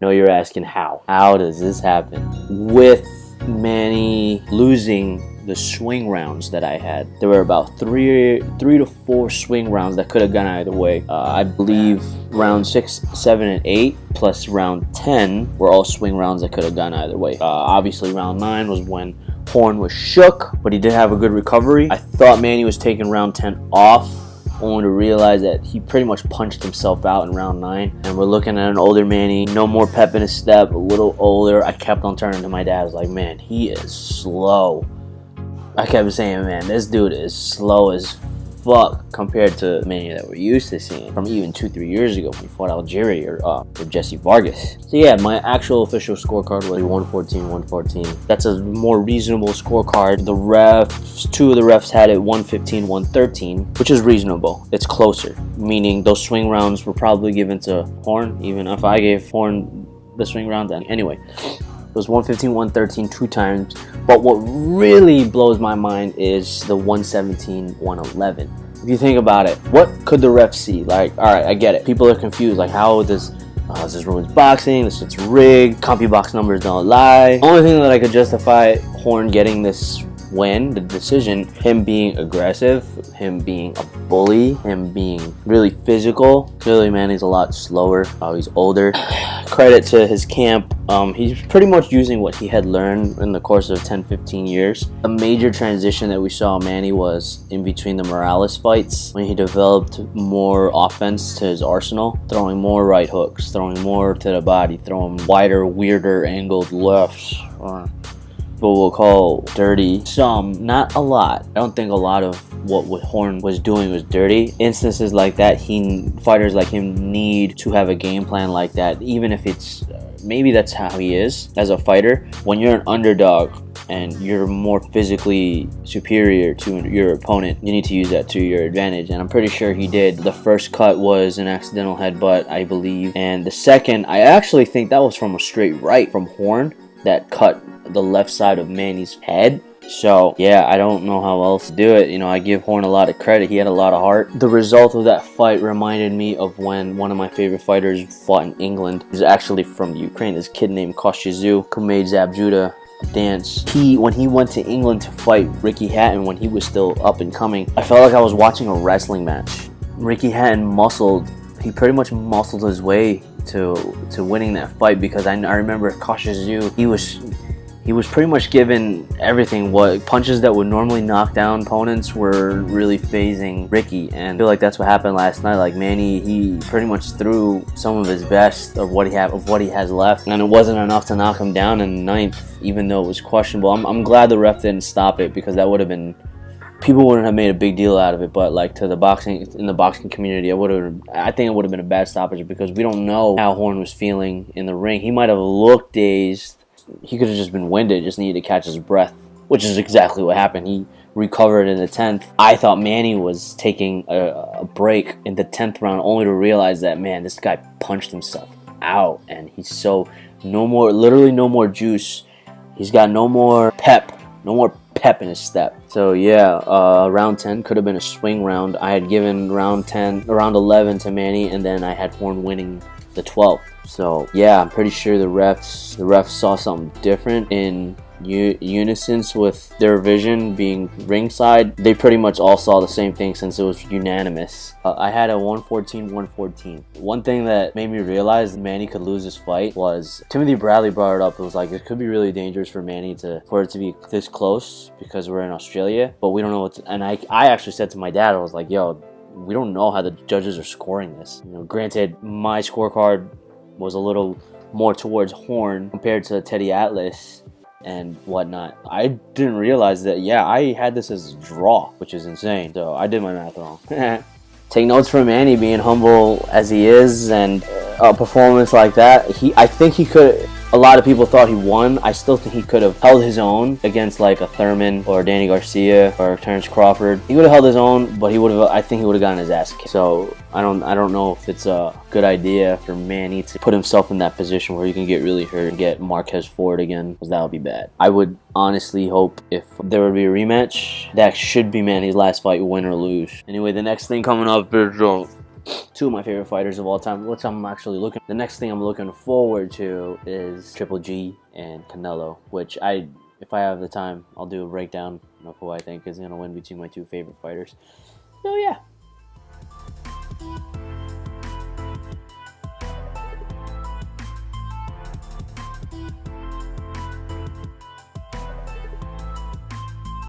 know you're asking how. How does this happen? With Manny losing the swing rounds that I had, there were about three to four swing rounds that could have gone either way. I believe round 6, 7, and 8 plus round 10 were all swing rounds that could have gone either way. Obviously round 9 was when Horn was shook, but he did have a good recovery. I thought Manny was taking round 10 off, only to realize that he pretty much punched himself out in round 9. And we're looking at an older Manny, no more pep in his step, a little older. I kept on turning to my dad. I was like, man, he is slow. I kept saying, man, this dude is slow as fuck compared to Manny that we're used to seeing from even 2-3 years ago when he fought Algeria or Jesse Vargas. So yeah, my actual official scorecard was 114-114. That's a more reasonable scorecard. The refs, 2 of the refs had it 115-113, which is reasonable. It's closer, meaning those swing rounds were probably given to Horn, even if I gave Horn the swing round then. Anyway, it was 115-113 2 times. But what really blows my mind is the 117-111. If you think about it, what could the refs see? Like, all right, I get it. People are confused. Like, how this ruins boxing? This is rigged. CompuBox numbers don't lie. The only thing that I could justify Horn getting this win, the decision, him being aggressive, him being a bully, him being really physical. Clearly, Manny's a lot slower. He's older. Credit to his camp. He's pretty much using what he had learned in the course of 10-15 years. A major transition that we saw Manny was in between the Morales fights, when he developed more offense to his arsenal, throwing more right hooks, throwing more to the body, throwing wider, weirder angled lefts, or what we'll call dirty. Some, not a lot. I don't think a lot of what Horn was doing was dirty. Instances like that, fighters like him need to have a game plan like that, even if it's maybe that's how he is as a fighter. When you're an underdog and you're more physically superior to your opponent, you need to use that to your advantage, and I'm pretty sure he did. The first cut was an accidental headbutt, I believe, and the second, I actually think that was from a straight right from Horn that cut the left side of Manny's head. So yeah, I don't know how else to do it. You know, I give Horn a lot of credit. He had a lot of heart. The result of that fight reminded me of when one of my favorite fighters fought in England. He's actually from Ukraine. This kid named Kosciuszko, who made Zabjuda dance. When he went to England to fight Ricky Hatton when he was still up and coming, I felt like I was watching a wrestling match. Ricky Hatton he pretty much muscled his way to winning that fight, because I remember Kosciuszko, he was pretty much given everything. What punches that would normally knock down opponents were really phasing Ricky, and I feel like that's what happened last night. Like Manny, he pretty much threw some of his best of what he has left, and it wasn't enough to knock him down in the 9th, even though it was questionable. I'm glad the ref didn't stop it, because that would have been, people wouldn't have made a big deal out of it, but like to the boxing community, I think it would have been a bad stoppage, because we don't know how Horn was feeling in the ring. He might have looked dazed. He could have just been winded, just needed to catch his breath, which is exactly what happened. He recovered in the 10th. I thought Manny was taking a break in the 10th round, only to realize that, man, this guy punched himself out, and he's literally no more juice. He's got no more pep in his step. So yeah, round 10 could have been a swing round. I had given round 11 to Manny, and then I had Horn winning the 12th. So yeah, I'm pretty sure the refs saw something different in unison with their vision being ringside. They pretty much all saw the same thing, since it was unanimous. I had a 114-114. One thing that made me realize Manny could lose this fight was, Timothy Bradley brought it up. It was like, it could be really dangerous for Manny for it to be this close, because we're in Australia, but we don't know and I actually said to my dad, I was like, yo, we don't know how the judges are scoring this. You know, granted, my scorecard was a little more towards Horn compared to Teddy Atlas and whatnot. I didn't realize that, yeah, I had this as a draw, which is insane. So I did my math wrong. Take notes from Manny, being humble as he is, and a performance like that, I think he could. A lot of people thought he won. I still think he could have held his own against like a Thurman or Danny Garcia or Terrence Crawford. He would have held his own, but I think he would have gotten his ass kicked. So I don't know if it's a good idea for Manny to put himself in that position where he can get really hurt and get Marquez Ford again, because that would be bad. I would honestly hope if there would be a rematch, that should be Manny's last fight, win or lose. Anyway, the next thing coming up is two of my favorite fighters of all time. Which I'm actually looking. The next thing I'm looking forward to is Triple G and Canelo. Which if I have the time, I'll do a breakdown of who I think is gonna win between my two favorite fighters. So yeah.